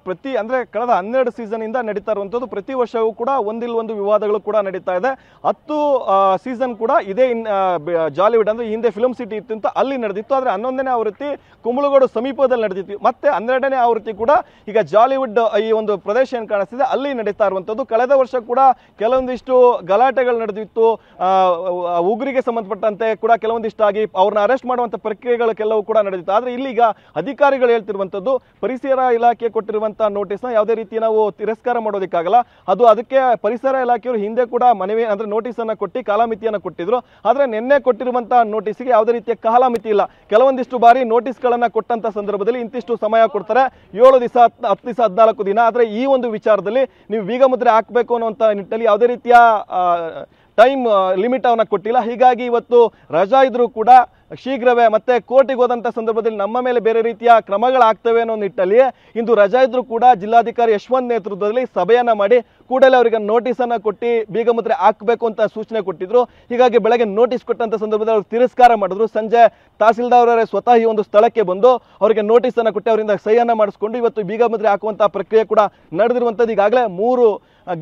ಪ್ರತಿ ಅಂದ್ರೆ ಕಳೆದ 12 ಸೀಸನ್ ಇಂದ ನಡೀತಾ ಇರುವಂತದ್ದು ಪ್ರತಿ ವರ್ಷವೂ ಕೂಡ ಒಂದಿಲ್ಲೊಂದು ವಿವಾದಗಳು ಕೂಡ ನಡೀತಾ ಇದೆ 10 ಸೀಸನ್ ಕೂಡ ಇದೇ ಜಾಲಿವುಡ್ ಅಂದ್ರೆ ಹಿಂದೆ ಫಿಲ್ಮ್ ಸಿಟಿ ಇತ್ತು ಅಂತ ಅಲ್ಲಿ ನಡೆದಿತ್ತು ಆದ್ರೆ 11ನೇ ಆವೃತ್ತಿ ಕುಂಬಳಗೋಡು ಸಮೀಪದಲ್ಲಿ ನಡೆದಿತ್ತು ಮತ್ತೆ 12ನೇ ಆವೃತ್ತಿ ಕೂಡ ಈಗ ಜಾಲಿವುಡ್ ಈ ಒಂದು ಪ್ರದೇಶ ಏನು ಕಾಣಿಸ್ತಿದೆ ಅಲ್ಲಿ ನಡೀತಾ ಇರುವಂತದ್ದು ಕಳೆದ ವರ್ಷ ಕೂಡ ಕೆಲವೊಂದಿಷ್ಟು ಗಲಾಟೆಗಳು ನಡೆದಿತ್ತು ಉಗ್ರಿಗೆ ಸಂಬಂಧಪಟ್ಟಂತೆ ಕೂಡ ಕೆಲವೊಂದಿಷ್ಟು ಆಗಿ ಅವ್ರನ್ನ ಅರೆಸ್ಟ್ ಮಾಡುವಂತ ಪ್ರಕ್ರಿಯೆಗಳು ಕೆಲವು ಕೂಡ ನಡೆದಿತ್ತು ಆದ್ರೆ ಇಲ್ಲಿ ಈಗ ಅಧಿಕಾರಿಗಳು ಹೇಳ್ತಿರುವಂತದ್ದು ಪರಿಸರ ಇಲಾಖೆ ಕೊಟ್ಟಿರುವಂತಹ ನೋಟಿಸ್ನ ಯಾವುದೇ ರೀತಿ ನಾವು ತಿರಸ್ಕಾರ ಮಾಡೋದಕ್ಕಾಗಲ್ಲ ಅದು ಅದಕ್ಕೆ ಪರಿಸರ ಇಲಾಖೆಯವರು ಹಿಂದೆ ಕೂಡ ಮನವಿ ಅಂದ್ರೆ ನೋಟಿಸ್ ಅನ್ನ ಕೊಟ್ಟು ಕಾಲಮಿತಿಯನ್ನು ಕೊಟ್ಟಿದ್ರು ಆದ್ರೆ ನಿನ್ನೆ ಕೊಟ್ಟಿರುವಂತಹ ನೋಟಿಸ್ಗೆ ಯಾವುದೇ ರೀತಿಯ ಕಾಲಮಿತಿ ಇಲ್ಲ ಕೆಲವೊಂದಿಷ್ಟು ಬಾರಿ ನೋಟಿಸ್ಗಳನ್ನ ಕೊಟ್ಟಂತ ಸಂದರ್ಭದಲ್ಲಿ ಇಂತಿಷ್ಟು ಸಮಯ ಕೊಡ್ತಾರೆ 7 ದಿವಸ 10 ದಿವಸ 14 ದಿನ ಆದ್ರೆ ಈ ಒಂದು ವಿಚಾರದಲ್ಲಿ ನೀವು ಬೀಗ ಮುದ್ರೆ ಹಾಕಬೇಕು ಅನ್ನುವಂತ ನಿಟ್ಟಿನಲ್ಲಿ ಯಾವುದೇ ರೀತಿಯ ಟೈಮ್ ಲಿಮಿಟ್ ಅವನ್ನ ಕೊಟ್ಟಿಲ್ಲ ಹೀಗಾಗಿ ಇವತ್ತು ರಜಾ ಇದ್ರೂ ಕೂಡ ಶೀಘ್ರವೇ ಮತ್ತೆ ಕೋರ್ಟಿಗೆ ಹೋದಂತ ಸಂದರ್ಭದಲ್ಲಿ ನಮ್ಮ ಮೇಲೆ ಬೇರೆ ರೀತಿಯ ಕ್ರಮಗಳಾಗ್ತವೆ ಅನ್ನೋ ನಿಟ್ಟಲ್ಲಿ ಇಂದು ರಜಾ ಇದ್ರೂ ಕೂಡ ಜಿಲ್ಲಾಧಿಕಾರಿ ಯಶವಂತ್ ನೇತೃತ್ವದಲ್ಲಿ ಸಭೆಯನ್ನ ಮಾಡಿ ಕೂಡಲೇ ಅವರಿಗೆ ನೋಟಿಸ್ ಅನ್ನ ಕೊಟ್ಟು ಬೀಗ ಮುದ್ರೆ ಹಾಕಬೇಕು ಅಂತ ಸೂಚನೆ ಕೊಟ್ಟಿದ್ರು ಹೀಗಾಗಿ ಬೆಳಗ್ಗೆ ನೋಟಿಸ್ ಕೊಟ್ಟಂತ ಸಂದರ್ಭದಲ್ಲಿ ಅವರು ತಿರಸ್ಕಾರ ಮಾಡಿದ್ರು ಸಂಜೆ ತಹಸೀಲ್ದಾರ್ ಅವರೇ ಸ್ವತಃ ಈ ಒಂದು ಸ್ಥಳಕ್ಕೆ ಬಂದು ಅವರಿಗೆ ನೋಟಿಸ್ ಅನ್ನ ಕೊಟ್ಟು ಅವರಿಂದ ಸಹಿಯನ್ನ ಮಾಡಿಸ್ಕೊಂಡು ಇವತ್ತು ಬೀಗ ಮುದ್ರೆ ಹಾಕುವಂತಹ ಪ್ರಕ್ರಿಯೆ ಕೂಡ ನಡೆದಿರುವಂತದ್ದು ಈಗಾಗಲೇ 3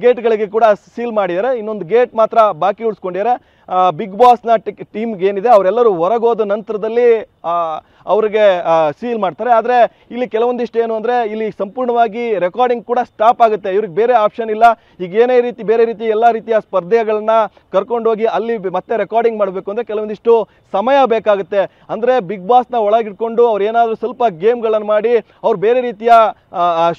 ಗೇಟ್ಗಳಿಗೆ ಕೂಡ ಸೀಲ್ ಮಾಡಿದ್ದಾರೆ ಇನ್ನೊಂದು ಗೇಟ್ ಮಾತ್ರ ಬಾಕಿ ಉಳಿಸ್ಕೊಂಡಿದ್ದಾರೆ ಬಿಗ್ ಬಾಸ್ನ ಟೀಮ್ಗೆ ಏನಿದೆ ಅವರೆಲ್ಲರೂ ಹೊರಗೋದ ನಂತರದಲ್ಲಿ ಅವರಿಗೆ ಸೀಲ್ ಮಾಡ್ತಾರೆ ಆದರೆ ಇಲ್ಲಿ ಕೆಲವೊಂದಿಷ್ಟು ಏನು ಅಂದರೆ ಇಲ್ಲಿ ಸಂಪೂರ್ಣವಾಗಿ ರೆಕಾರ್ಡಿಂಗ್ ಕೂಡ ಸ್ಟಾಪ್ ಆಗುತ್ತೆ ಇವ್ರಿಗೆ ಬೇರೆ ಆಪ್ಷನ್ ಇಲ್ಲ ಈಗ ಬೇರೆ ರೀತಿ ಎಲ್ಲ ರೀತಿಯ ಸ್ಪರ್ಧೆಗಳನ್ನ ಕರ್ಕೊಂಡೋಗಿ ಅಲ್ಲಿ ಮತ್ತೆ ರೆಕಾರ್ಡಿಂಗ್ ಮಾಡಬೇಕು ಅಂದರೆ ಕೆಲವೊಂದಿಷ್ಟು ಸಮಯ ಬೇಕಾಗುತ್ತೆ ಅಂದರೆ ಬಿಗ್ ಬಾಸ್ನ ಒಳಗಿಟ್ಕೊಂಡು ಅವ್ರು ಏನಾದರೂ ಸ್ವಲ್ಪ ಗೇಮ್ಗಳನ್ನು ಮಾಡಿ ಅವ್ರು ಬೇರೆ ರೀತಿಯ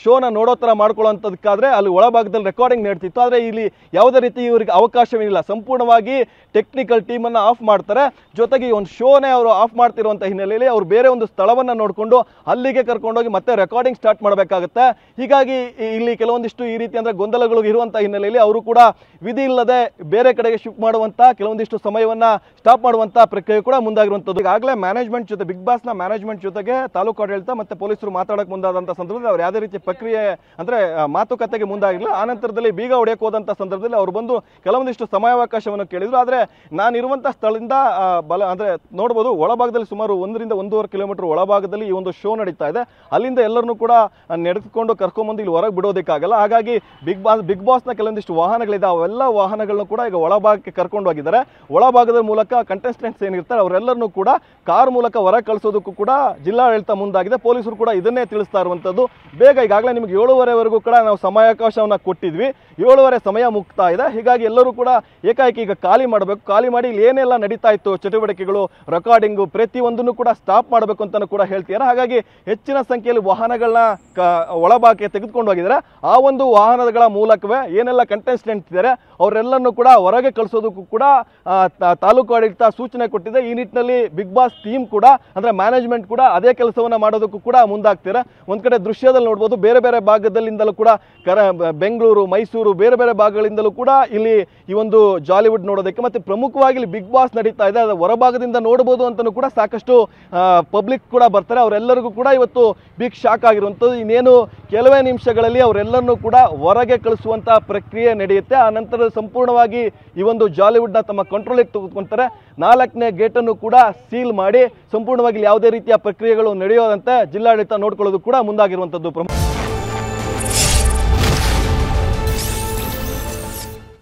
ಶೋನ ನೋಡೋ ಥರ ಮಾಡ್ಕೊಳ್ಳೋಂಥದಕ್ಕಾದ್ರೆ ಅಲ್ಲಿ ಒಳಭಾಗದಲ್ಲಿ ರೆಕಾರ್ಡಿಂಗ್ ನಡೀತಿತ್ತು ಆದರೆ ಇಲ್ಲಿ ಯಾವುದೇ ರೀತಿ ಇವರಿಗೆ ಅವಕಾಶವಿಲ್ಲ ಸಂಪೂರ್ಣವಾಗಿ ಟೆಕ್ನಿಕಲ್ ಟೀಮನ್ನು ಆಫ್ ಮಾಡ್ತಾರೆ ಜೊತೆಗೆ ಈ ಒಂದು ಶೋನೇ ಅವರು ಆಫ್ ಮಾಡ್ತಿರುವಂಥ ಹಿನ್ನೆಲೆಯಲ್ಲಿ ಅವರು ಬೇರೆ ಒಂದು ಸ್ಥಳವನ್ನು ನೋಡಿಕೊಂಡು ಅಲ್ಲಿಗೆ ಕರ್ಕೊಂಡೋಗಿ ಮತ್ತೆ ರೆಕಾರ್ಡಿಂಗ್ ಸ್ಟಾರ್ಟ್ ಮಾಡಬೇಕಾಗುತ್ತೆ ಹೀಗಾಗಿ ಇಲ್ಲಿ ಕೆಲವೊಂದಿಷ್ಟು ಈ ರೀತಿ ಅಂದರೆ ಗೊಂದಲಗಳು ಇರುವಂಥ ಹಿನ್ನೆಲೆಯಲ್ಲಿ ಅವರು ಕೂಡ ವಿಧಿ ಇಲ್ಲದೆ ಬೇರೆ ಕಡೆಗೆ ಶಿಫ್ಟ್ ಮಾಡುವಂಥ ಕೆಲವೊಂದಿಷ್ಟು ಸಮಯವನ್ನ ಸ್ಟಾಪ್ ಮಾಡುವಂಥ ಪ್ರಕ್ರಿಯೆ ಕೂಡ ಮುಂದಾಗಿರುವಂಥದ್ದು ಈಗಾಗಲೇ ಮ್ಯಾನೇಜ್ಮೆಂಟ್ ಜೊತೆ ಬಿಗ್ ಬಾಸ್ನ ಮ್ಯಾನೇಜ್ಮೆಂಟ್ ಜೊತೆಗೆ ತಾಲೂಕು ಆಡಳಿತ ಮತ್ತೆ ಪೊಲೀಸರು ಮಾತಾಡೋಕೆ ಮುಂದಾದಂಥ ಸಂದರ್ಭದಲ್ಲಿ ಅವ್ರು ಯಾವುದೇ ರೀತಿಯ ಪ್ರಕ್ರಿಯೆ ಅಂದರೆ ಮಾತುಕತೆಗೆ ಮುಂದಾಗಿರಲಿಲ್ಲ ಆ ನಂತರದಲ್ಲಿ ಬೀಗ ಹೊಡೆಯಕ್ಕೆ ಹೋದಂಥ ಸಂದರ್ಭದಲ್ಲಿ ಅವರು ಬಂದು ಕೆಲವೊಂದಿಷ್ಟು ಸಮಯಾವಕಾಶವನ್ನು ಕೇಳಿದ್ರು ಆದರೆ ನಾನಿರುವಂಥ ಸ್ಥಳದಿಂದ ಅಂದರೆ ನೋಡ್ಬೋದು ಒಳಭಾಗದಲ್ಲಿ ಸುಮಾರು 1 ರಿಂದ 1.5 ಕಿಲೋಮೀಟರ್ ಒಳಭಾಗದಲ್ಲಿ ಈ ಒಂದು ಶೋ ನಡೀತಾ ಇದೆ ಅಲ್ಲಿಂದ ಎಲ್ಲರನ್ನೂ ಕೂಡ ನಡೆದುಕೊಂಡು ಕರ್ಕೊಂಡ್ಬಂದು ಇಲ್ಲಿ ಹೊರಗೆ ಬಿಡೋದಕ್ಕಾಗಲ್ಲ ಹಾಗಾಗಿ ಬಿಗ್ ಬಾಸ್ನ ಕೆಲವೊಂದಿಷ್ಟು ವಾಹನಗಳಿದೆ ಅವೆಲ್ಲ ವಾಹನಗಳನ್ನು ಕೂಡ ಈಗ ಒಳಭಾಗಕ್ಕೆ ಕರ್ಕೊಂಡು ಹೋಗಿದ್ದಾರೆ ಒಳಭಾಗದ ಮೂಲಕ ಕಂಟೆಸ್ಟೆಂಟ್ಸ್ ಏನಿರ್ತಾರೆ ಅವರೆಲ್ಲರನ್ನೂ ಕೂಡ ಕಾರ್ ಮೂಲಕ ಹೊರಗೆ ಕಳಿಸೋದಕ್ಕೂ ಕೂಡ ಜಿಲ್ಲಾಡಳಿತ ಮುಂದಾಗಿದೆ ಪೊಲೀಸರು ಕೂಡ ಇದನ್ನೇ ತಿಳಿಸ್ತಾ ಇರುವಂಥದ್ದು ಬೇಗ ಈಗಾಗಲೇ ನಿಮಗೆ 7:30ವರೆಗೂ ಕೂಡ ನಾವು ಸಮಯಾವಕಾಶವನ್ನು ಕೊಟ್ಟಿದ್ವಿ 7:30 ಸಮಯ ಮುಗ್ತಾ ಇದೆ ಹೀಗಾಗಿ ಎಲ್ಲರೂ ಕೂಡ ಏಕಾಏಕಿ ಈಗ ಖಾಲಿ ಮಾಡಬೇಕು ಖಾಲಿ ಮಾಡಿ ಇಲ್ಲಿ ಏನೆಲ್ಲ ನಡೀತಾ ಇತ್ತು ಚಟುವಟಿಕೆಗಳು ರೆಕಾರ್ಡಿಂಗು ಪ್ರತಿಯೊಂದನ್ನು ಕೂಡ ಸ್ಟಾಪ್ ಮಾಡಬೇಕು ಅಂತ ಕೂಡ ಹೇಳ್ತಿದ್ದಾರೆ ಹಾಗಾಗಿ ಹೆಚ್ಚಿನ ಸಂಖ್ಯೆಯಲ್ಲಿ ವಾಹನಗಳನ್ನ ಒಳಭಾಗಕ್ಕೆ ತೆಗೆದುಕೊಂಡು ಹೋಗಿದ್ದಾರೆ ಆ ಒಂದು ವಾಹನಗಳ ಮೂಲಕವೇ ಏನೆಲ್ಲ ಕಂಟೆಸ್ಟೆಂಟ್ ಇದ್ದಾರೆ ಅವರೆಲ್ಲರನ್ನು ಕೂಡ ಹೊರಗೆ ಕಳಿಸೋದಕ್ಕೂ ಕೂಡ ತಾಲೂಕು ಆಡಳಿತ ಸೂಚನೆ ಕೊಟ್ಟಿದೆ ಈ ನಿಟ್ಟಿನಲ್ಲಿ ಬಿಗ್ ಬಾಸ್ ಟೀಮ್ ಕೂಡ ಅಂದ್ರೆ ಮ್ಯಾನೇಜ್ಮೆಂಟ್ ಕೂಡ ಅದೇ ಕೆಲಸವನ್ನ ಮಾಡೋದಕ್ಕೂ ಕೂಡ ಮುಂದಾಗ್ತಾರೆ ಒಂದ್ ಕಡೆ ದೃಶ್ಯದಲ್ಲಿ ನೋಡ್ಬೋದು ಬೇರೆ ಬೇರೆ ಭಾಗದಲ್ಲಿಂದಲೂ ಕೂಡ ಬೆಂಗಳೂರು ಮೈಸೂರು ಬೇರೆ ಬೇರೆ ಭಾಗಗಳಿಂದಲೂ ಕೂಡ ಇಲ್ಲಿ ಈ ಒಂದು ಜಾಲಿವುಡ್ ನೋಡೋದಕ್ಕೆ ಮತ್ತೆ ಪ್ರಮುಖವಾಗಿ ಇಲ್ಲಿ ಬಿಗ್ ಬಾಸ್ ನಡೀತಾ ಇದೆ ಅದು ಹೊರಭಾಗದಿಂದ ನೋಡಬಹುದು ಅಂತಲೂ ಕೂಡ ಸಾಕಷ್ಟು ಪಬ್ಲಿಕ್ ಕೂಡ ಬರ್ತಾರೆ ಅವರೆಲ್ಲರಿಗೂ ಕೂಡ ಇವತ್ತು ಬಿಗ್ ಶಾಕ್ ಆಗಿರುವಂಥದ್ದು ಇನ್ನೇನು ಕೆಲವೇ ನಿಮಿಷಗಳಲ್ಲಿ ಅವರೆಲ್ಲರನ್ನೂ ಕೂಡ ಹೊರಗೆ ಕಳಿಸುವಂತಹ ಪ್ರಕ್ರಿಯೆ ನಡೆಯುತ್ತೆ ಆ ನಂತರ ಸಂಪೂರ್ಣವಾಗಿ ಈ ಒಂದು ಜಾಲಿವುಡ್ನ ತಮ್ಮ ಕಂಟ್ರೋಲಿಗೆ ತೆಗೆದುಕೊಂತಾರೆ 4ನೇ ಗೇಟನ್ನು ಕೂಡ ಸೀಲ್ ಮಾಡಿ ಸಂಪೂರ್ಣವಾಗಿ ಯಾವುದೇ ರೀತಿಯ ಪ್ರಕ್ರಿಯೆಗಳು ನಡೆಯೋದಂತೆ ಜಿಲ್ಲಾಡಳಿತ ನೋಡ್ಕೊಳ್ಳೋದು ಕೂಡ ಮುಂದಾಗಿರುವಂಥದ್ದು.